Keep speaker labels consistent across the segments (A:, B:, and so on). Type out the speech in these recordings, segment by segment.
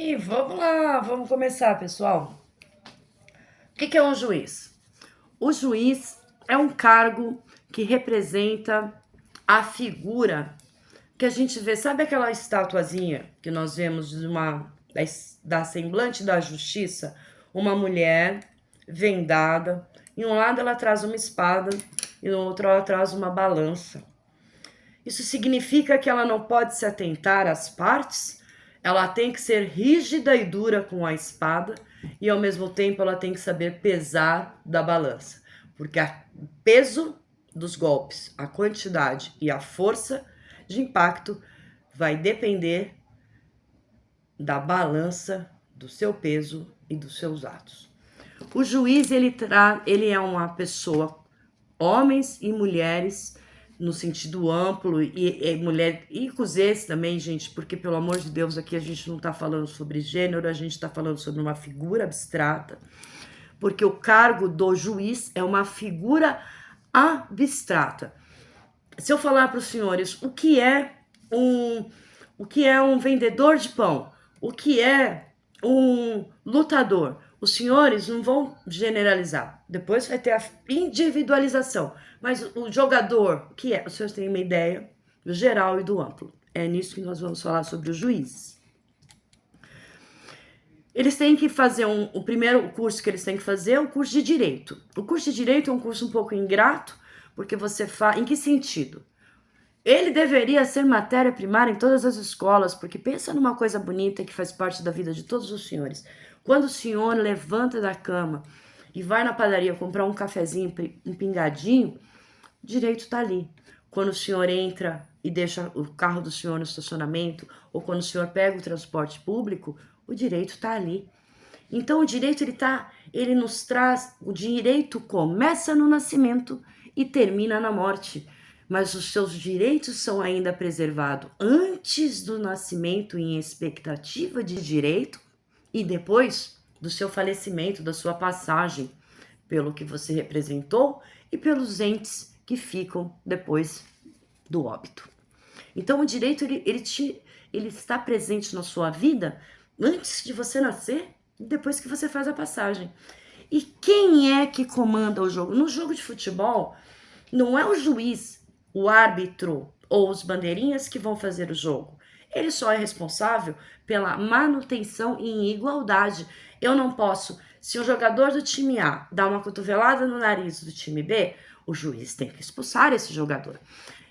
A: E vamos lá, vamos começar, pessoal. O que é um juiz? O juiz é um cargo que representa a figura que a gente vê. Sabe aquela estatuazinha que nós vemos da semblante da justiça? Uma mulher vendada. Em um lado ela traz uma espada e no outro ela traz uma balança. Isso significa que ela não pode se atentar às partes, ela tem que ser rígida e dura com a espada e ao mesmo tempo ela tem que saber pesar da balança, porque o peso dos golpes, a quantidade e a força de impacto vai depender da balança, do seu peso e dos seus atos. O juiz ele é uma pessoa, homens e mulheres, no sentido amplo, e mulher, e com esse também, gente, porque pelo amor de Deus, aqui a gente não tá falando sobre gênero, a gente tá falando sobre uma figura abstrata, porque o cargo do juiz é uma figura abstrata. Se eu falar para os senhores o que é um vendedor de pão, o que é um lutador, os senhores não vão generalizar. Depois vai ter a individualização. Mas o jogador, o que é? Os senhores têm uma ideia do geral e do amplo. É nisso que nós vamos falar sobre os juízes. Eles têm que fazer o primeiro curso que eles têm que fazer é o curso de Direito. O curso de Direito é um curso um pouco ingrato, porque você faz... Em que sentido? Ele deveria ser matéria primária em todas as escolas, porque pensa numa coisa bonita que faz parte da vida de todos os senhores. Quando o senhor levanta da cama e vai na padaria comprar um cafezinho, um pingadinho, o direito tá ali. Quando o senhor entra e deixa o carro do senhor no estacionamento, ou quando o senhor pega o transporte público, o direito tá ali. Então o direito ele nos traz, o direito começa no nascimento e termina na morte. Mas os seus direitos são ainda preservados antes do nascimento em expectativa de direito e depois do seu falecimento, da sua passagem, pelo que você representou e pelos entes que ficam depois do óbito. Então o direito ele está presente na sua vida antes de você nascer e depois que você faz a passagem. E quem é que comanda o jogo? No jogo de futebol, não é o juiz, o árbitro ou os bandeirinhas que vão fazer o jogo. Ele só é responsável pela manutenção em igualdade. Eu não posso, se o jogador do time A dá uma cotovelada no nariz do time B, o juiz tem que expulsar esse jogador.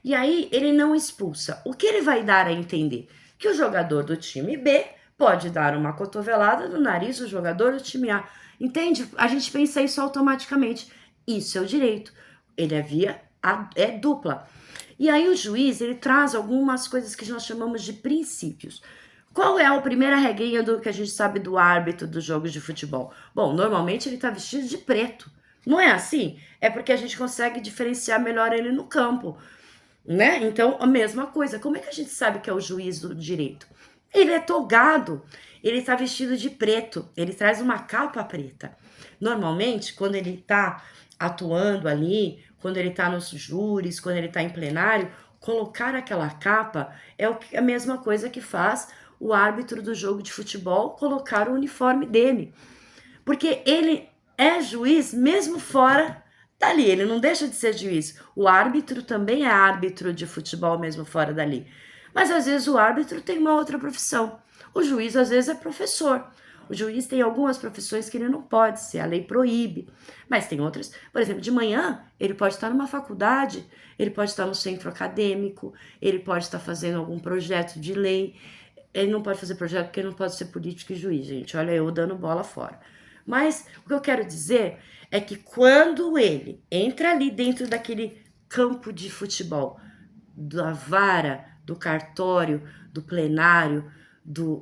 A: E aí ele não expulsa. O que ele vai dar a entender? Que o jogador do time B pode dar uma cotovelada no nariz do jogador do time A. Entende? A gente pensa isso automaticamente. Isso é o direito. Ele é dupla. E aí o juiz, ele traz algumas coisas que nós chamamos de princípios. Qual é a primeira regrinha do que a gente sabe do árbitro dos jogos de futebol? Bom, normalmente ele tá vestido de preto. Não é assim? É porque a gente consegue diferenciar melhor ele no campo, né? Então, a mesma coisa. Como é que a gente sabe que é o juiz do direito? Ele é togado, ele tá vestido de preto, ele traz uma capa preta. Normalmente, quando ele tá atuando ali, quando ele tá nos júris, quando ele tá em plenário, colocar aquela capa é a mesma coisa que faz o árbitro do jogo de futebol colocar o uniforme dele. Porque ele é juiz mesmo fora dali, ele não deixa de ser juiz. O árbitro também é árbitro de futebol mesmo fora dali. Mas às vezes o árbitro tem uma outra profissão. O juiz às vezes é professor. O juiz tem algumas profissões que ele não pode ser, a lei proíbe. Mas tem outras, por exemplo, de manhã ele pode estar numa faculdade, ele pode estar no centro acadêmico, ele pode estar fazendo algum projeto de lei. Ele não pode fazer projeto porque ele não pode ser político e juiz, gente. Olha eu dando bola fora. Mas o que eu quero dizer é que quando ele entra ali dentro daquele campo de futebol, da vara, do cartório, do plenário,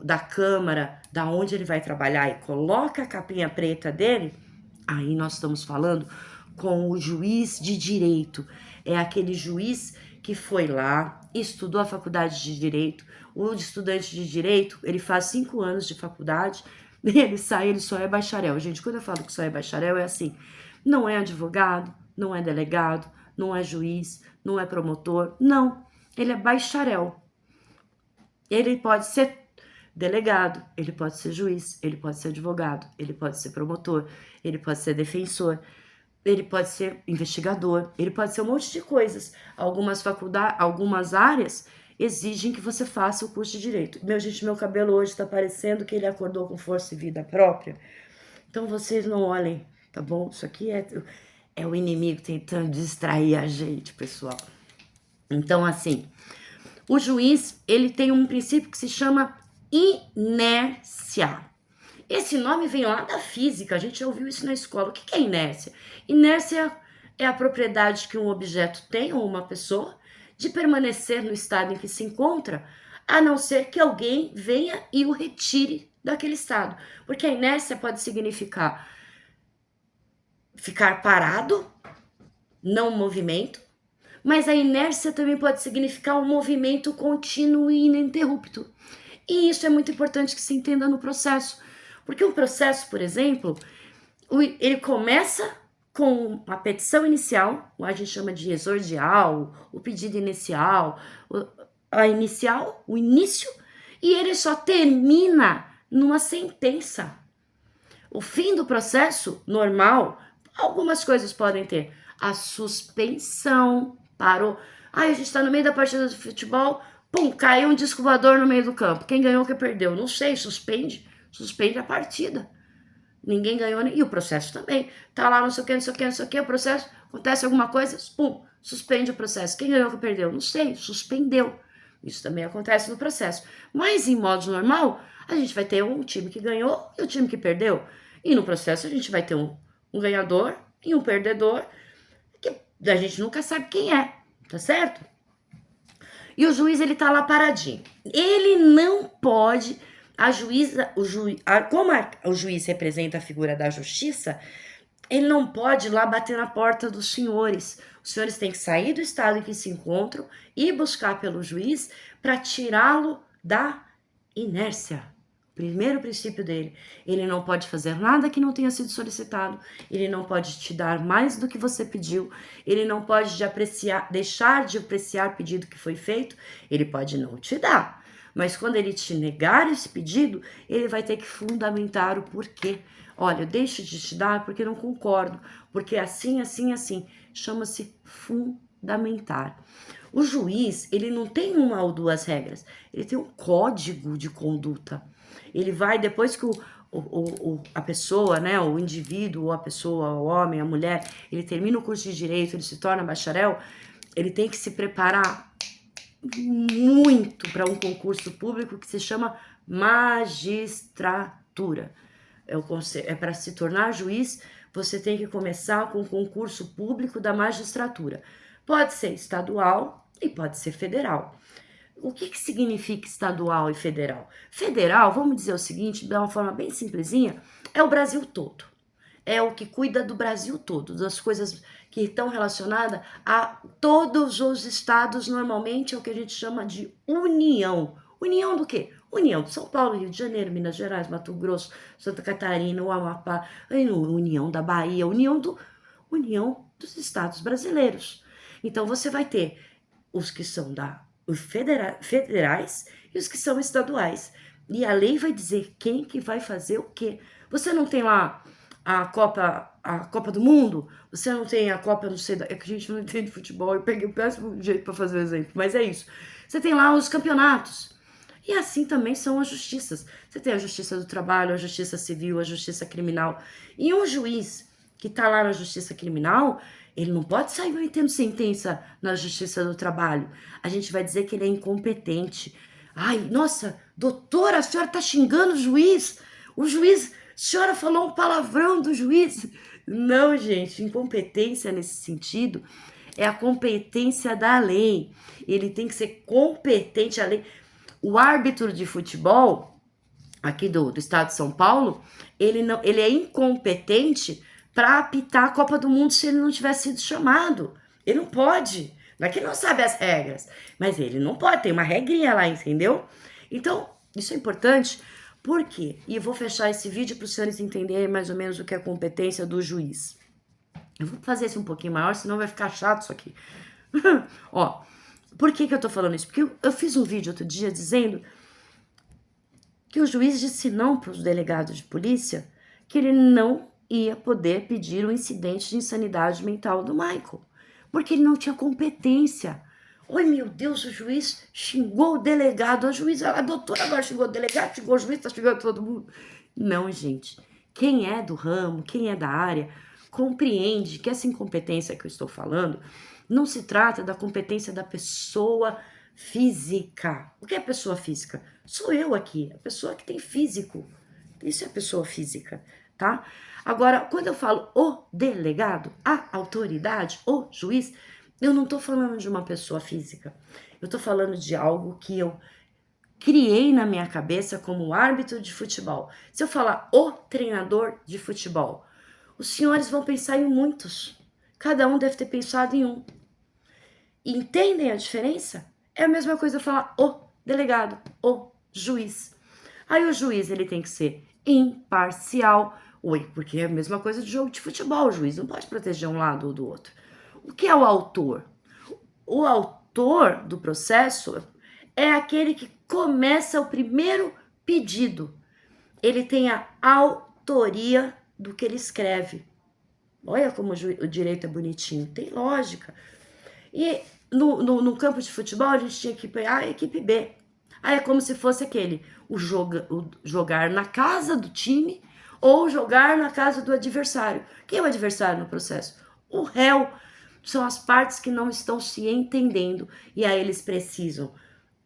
A: da Câmara, da onde ele vai trabalhar e coloca a capinha preta dele, aí nós estamos falando com o juiz de direito. É aquele juiz que foi lá, estudou a faculdade de direito. O estudante de direito, ele faz 5 anos de faculdade, ele sai, ele só é bacharel. Gente, quando eu falo que só é bacharel, é assim, não é advogado, não é delegado, não é juiz, não é promotor, não. Ele é bacharel. Ele pode ser delegado, ele pode ser juiz, ele pode ser advogado, ele pode ser promotor, ele pode ser defensor, ele pode ser investigador, ele pode ser um monte de coisas. Algumas faculdades, algumas áreas exigem que você faça o curso de direito. Meu cabelo hoje tá parecendo que ele acordou com força e vida própria. Então vocês não olhem, tá bom? Isso aqui é o inimigo tentando distrair a gente, pessoal. Então, assim, o juiz, ele tem um princípio que se chama inércia. Esse nome vem lá da física, a gente já ouviu isso na escola. O que é inércia? Inércia é a propriedade que um objeto tem, ou uma pessoa, de permanecer no estado em que se encontra, a não ser que alguém venha e o retire daquele estado. Porque a inércia pode significar ficar parado, não movimento, mas a inércia também pode significar um movimento contínuo e ininterrupto. E isso é muito importante que se entenda no processo. Porque um processo, por exemplo, ele começa com a petição inicial, a gente chama de exordial, o pedido inicial, o início, e ele só termina numa sentença. O fim do processo normal, algumas coisas podem ter. A suspensão, parou. A gente tá no meio da partida de futebol, pum, caiu um disco voador no meio do campo. Quem ganhou, quem perdeu? Não sei, suspende a partida. Ninguém ganhou, e o processo também. Tá lá, não sei o que, não sei o que, não sei o que, o processo, acontece alguma coisa, pum, suspende o processo. Quem ganhou, quem perdeu? Não sei, suspendeu. Isso também acontece no processo. Mas, em modo normal, a gente vai ter um time que ganhou e o time que perdeu. E no processo a gente vai ter um ganhador e um perdedor, que a gente nunca sabe quem é, tá certo? E o juiz, ele tá lá paradinho. Ele não pode... Como o juiz representa a figura da justiça, ele não pode ir lá bater na porta dos senhores. Os senhores têm que sair do estado em que se encontram e buscar pelo juiz para tirá-lo da inércia. Primeiro princípio dele, ele não pode fazer nada que não tenha sido solicitado, ele não pode te dar mais do que você pediu, ele não pode deixar de apreciar o pedido que foi feito, ele pode não te dar, mas quando ele te negar esse pedido, ele vai ter que fundamentar o porquê. Olha, eu deixo de te dar porque não concordo, porque assim, assim, assim. Chama-se fundamentar. O juiz, ele não tem uma ou duas regras, ele tem um código de conduta. Ele vai, depois que a pessoa, né, o indivíduo, a pessoa, o homem, a mulher, ele termina o curso de direito, ele se torna bacharel, ele tem que se preparar muito para um concurso público que se chama magistratura. Para se tornar juiz, você tem que começar com o concurso público da magistratura. Pode ser estadual e pode ser federal. O que significa estadual e federal? Federal, vamos dizer o seguinte, de uma forma bem simplesinha, é o Brasil todo. É o que cuida do Brasil todo, das coisas que estão relacionadas a todos os estados, normalmente é o que a gente chama de união. União do quê? União de São Paulo, Rio de Janeiro, Minas Gerais, Mato Grosso, Santa Catarina, o Amapá, União da Bahia, União dos estados brasileiros. Então você vai ter os que são os federais e os que são estaduais. E a lei vai dizer quem que vai fazer o quê. Você não tem lá a Copa do Mundo, você não tem a Copa, não sei, é que a gente não entende futebol, eu peguei o péssimo jeito para fazer o exemplo, mas é isso. Você tem lá os campeonatos, e assim também são as justiças. Você tem a justiça do trabalho, a justiça civil, a justiça criminal. E um juiz que tá lá na justiça criminal, ele não pode sair metendo sentença na justiça do trabalho. A gente vai dizer que ele é incompetente. Ai, nossa, doutora, a senhora tá xingando o juiz? O juiz... A senhora falou um palavrão do juiz. Não, gente, incompetência nesse sentido é a competência da lei. Ele tem que ser competente à lei. O árbitro de futebol, aqui do estado de São Paulo, ele é incompetente para apitar a Copa do Mundo se ele não tivesse sido chamado. Ele não pode. Não é que ele não sabe as regras, mas ele não pode, tem uma regrinha lá, entendeu? Então, isso é importante. Por quê? E eu vou fechar esse vídeo para os senhores entenderem mais ou menos o que é a competência do juiz. Eu vou fazer isso um pouquinho maior, senão vai ficar chato isso aqui. Ó, por que eu tô falando isso? Porque eu fiz um vídeo outro dia dizendo que o juiz disse não para os delegados de polícia, que ele não ia poder pedir o incidente de insanidade mental do Michael, porque ele não tinha competência. Oi, meu Deus, o juiz xingou o delegado, a doutora agora xingou o delegado, xingou o juiz, tá xingando todo mundo. Não, gente. Quem é do ramo, quem é da área, compreende que essa incompetência que eu estou falando não se trata da competência da pessoa física. O que é pessoa física? Sou eu aqui, a pessoa que tem físico. Isso é pessoa física, tá? Agora, quando eu falo o delegado, a autoridade, o juiz, eu não tô falando de uma pessoa física. Eu tô falando de algo que eu criei na minha cabeça como árbitro de futebol. Se eu falar o treinador de futebol, os senhores vão pensar em muitos. Cada um deve ter pensado em um. Entendem a diferença? É a mesma coisa eu falar o delegado, o juiz. Aí o juiz ele tem que ser imparcial. Oi, porque é a mesma coisa de jogo de futebol. O juiz não pode proteger um lado ou do outro. O que é o autor? O autor do processo é aquele que começa o primeiro pedido. Ele tem a autoria do que ele escreve. Olha como o direito é bonitinho, tem lógica. E no campo de futebol a gente tinha equipe A e equipe B. Aí é como se fosse aquele, o jogar na casa do time ou jogar na casa do adversário. Quem é o adversário no processo? O réu. São as partes que não estão se entendendo e aí eles precisam,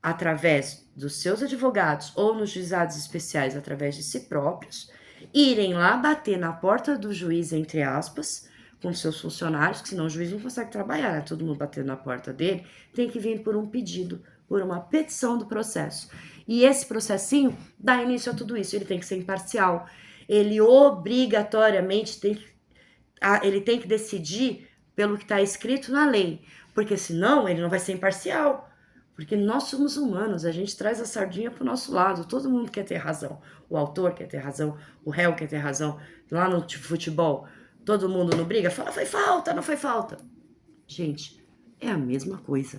A: através dos seus advogados ou nos juizados especiais, através de si próprios, irem lá bater na porta do juiz, entre aspas, com seus funcionários, que senão o juiz não consegue trabalhar, né? Todo mundo batendo na porta dele, tem que vir por um pedido, por uma petição do processo. E esse processinho dá início a tudo isso, ele tem que ser imparcial, ele obrigatoriamente ele tem que decidir pelo que está escrito na lei, porque senão ele não vai ser imparcial, porque nós somos humanos, a gente traz a sardinha para o nosso lado, todo mundo quer ter razão, o autor quer ter razão, o réu quer ter razão, lá no futebol, todo mundo não briga, fala, foi falta, não foi falta. Gente, é a mesma coisa.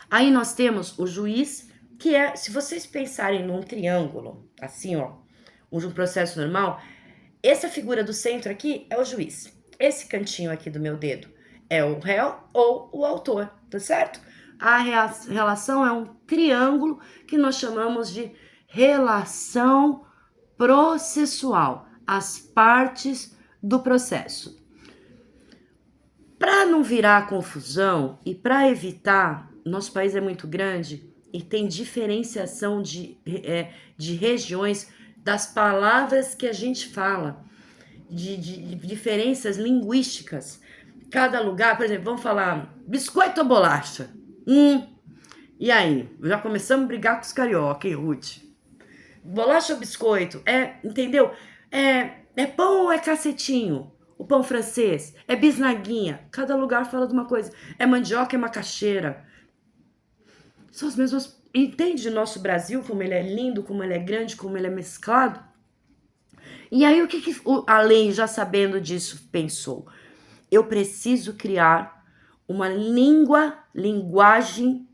A: Aí nós temos o juiz, que é, se vocês pensarem num triângulo, assim ó, um processo normal, essa figura do centro aqui é o juiz. Esse cantinho aqui do meu dedo é o réu ou o autor, tá certo? A relação é um triângulo que nós chamamos de relação processual, as partes do processo. Para não virar confusão e para evitar, nosso país é muito grande e tem diferenciação de regiões das palavras que a gente fala. De diferenças linguísticas. Cada lugar, por exemplo, vamos falar biscoito ou bolacha? E aí? Já começamos a brigar com os carioca, hein, Ruth? Bolacha ou biscoito? Entendeu? É pão ou é cacetinho? O pão francês? É bisnaguinha? Cada lugar fala de uma coisa. É mandioca, é macaxeira. São as mesmas. Entende o nosso Brasil, como ele é lindo, como ele é grande, como ele é mesclado? E aí o que a lei, já sabendo disso, pensou? Eu preciso criar uma linguagem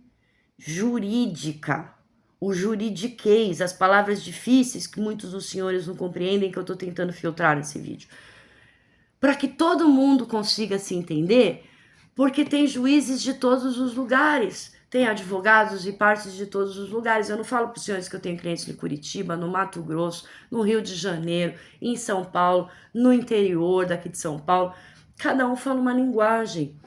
A: jurídica, o juridiquês, as palavras difíceis que muitos dos senhores não compreendem, que eu estou tentando filtrar nesse vídeo. Para que todo mundo consiga se entender, porque tem juízes de todos os lugares. Tem advogados e partes de todos os lugares. Eu não falo para os senhores que eu tenho clientes em Curitiba, no Mato Grosso, no Rio de Janeiro, em São Paulo, no interior daqui de São Paulo. Cada um fala uma linguagem.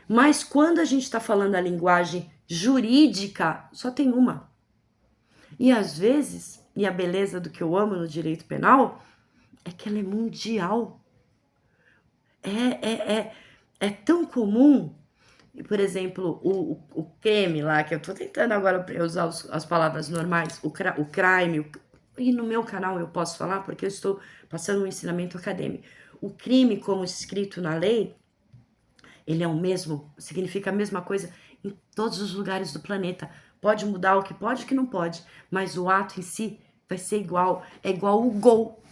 A: Mas quando a gente está falando a linguagem jurídica, só tem uma. E às vezes, e a beleza do que eu amo no direito penal, é que ela é mundial. É tão comum. Por exemplo, o crime lá, que eu tô tentando agora usar as palavras normais, o crime, e no meu canal eu posso falar porque eu estou passando um ensinamento acadêmico. O crime, como escrito na lei, ele é o mesmo, significa a mesma coisa em todos os lugares do planeta. Pode mudar o que pode e o que não pode, mas o ato em si vai ser igual. É igual o gol.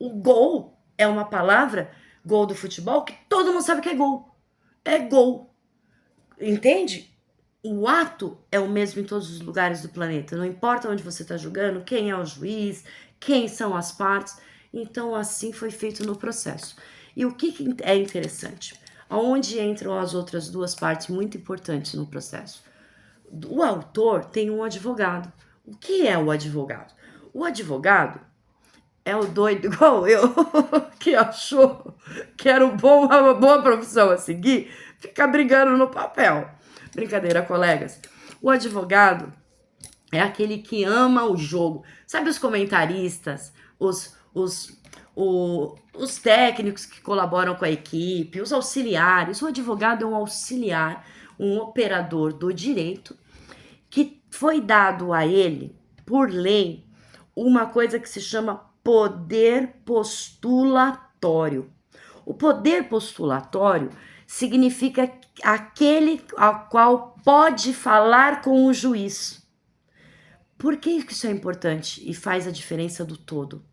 A: O gol é uma palavra, gol do futebol, que todo mundo sabe que é gol. É gol. Entende? o ato é o mesmo em todos os lugares do planeta. Não importa onde você está julgando, quem é o juiz, quem são as partes. Então, assim foi feito no processo. E o que é interessante? Aonde entram as outras duas partes muito importantes no processo? O autor tem um advogado. O que é o advogado? O advogado é o doido igual eu, que achou que era uma boa profissão a seguir, ficar brigando no papel. Brincadeira, colegas. O advogado é aquele que ama o jogo. Sabe os comentaristas, os técnicos que colaboram com a equipe, os auxiliares. O advogado é um auxiliar, um operador do direito que foi dado a ele, por lei, uma coisa que se chama poder postulatório. O poder postulatório significa aquele ao qual pode falar com o juiz. Por que isso é importante e faz a diferença do todo?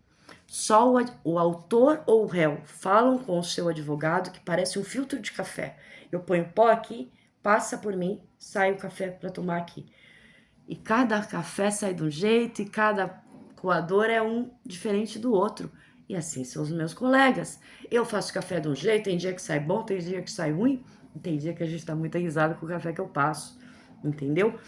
A: Só o autor ou o réu falam com o seu advogado que parece um filtro de café. Eu ponho pó aqui, passa por mim, sai o café para tomar aqui. E cada café sai de um jeito e cada coador é um diferente do outro. E assim são os meus colegas. Eu faço café de um jeito, tem dia que sai bom, tem dia que sai ruim, e tem dia que a gente tá muito risada com o café que eu passo. Entendeu?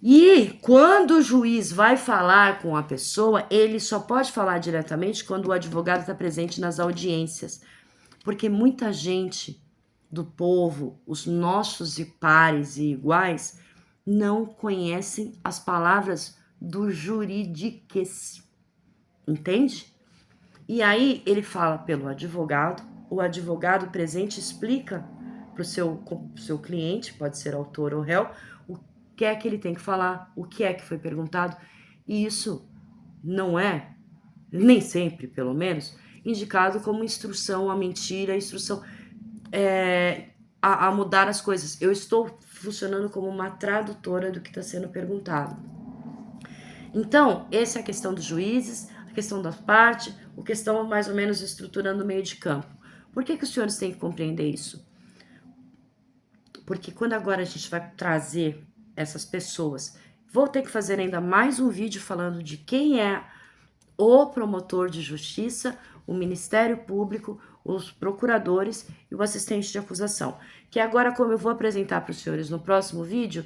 A: E quando o juiz vai falar com a pessoa, ele só pode falar diretamente quando o advogado está presente nas audiências. Porque muita gente do povo, os nossos pares e iguais, não conhecem as palavras do juridiquês. Entende? E aí ele fala pelo advogado, o advogado presente explica para o seu cliente, pode ser autor ou réu, o que é que ele tem que falar, o que é que foi perguntado. E isso não é, nem sempre pelo menos, indicado como instrução à mentira, instrução a mudar as coisas. Eu estou funcionando como uma tradutora do que está sendo perguntado. Então, essa é a questão dos juízes, a questão das partes, a questão mais ou menos estruturando o meio de campo. Por que os senhores têm que compreender isso? Porque quando agora a gente vai trazer essas pessoas, vou ter que fazer ainda mais um vídeo falando de quem é o promotor de justiça, o Ministério Público, os procuradores e o assistente de acusação. Que agora, como eu vou apresentar para os senhores no próximo vídeo,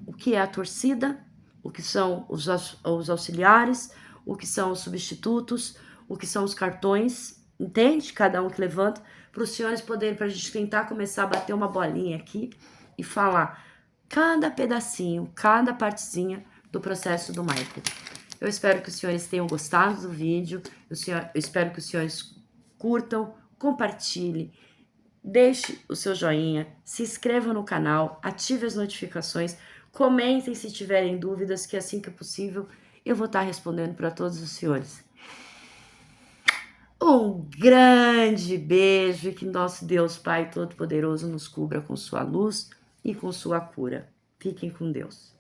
A: o que é a torcida, o que são os auxiliares, o que são os substitutos, o que são os cartões, entende? Cada um que levanta, para os senhores poderem, para a gente tentar começar a bater uma bolinha aqui e falar cada pedacinho, cada partezinha do processo do Michael. Eu espero que os senhores tenham gostado do vídeo, eu espero que os senhores curtam, compartilhem, deixe o seu joinha, se inscreva no canal, ative as notificações, comentem se tiverem dúvidas, que assim que possível eu vou estar respondendo para todos os senhores. Um grande beijo e que nosso Deus Pai Todo-Poderoso nos cubra com sua luz e com sua cura. Fiquem com Deus.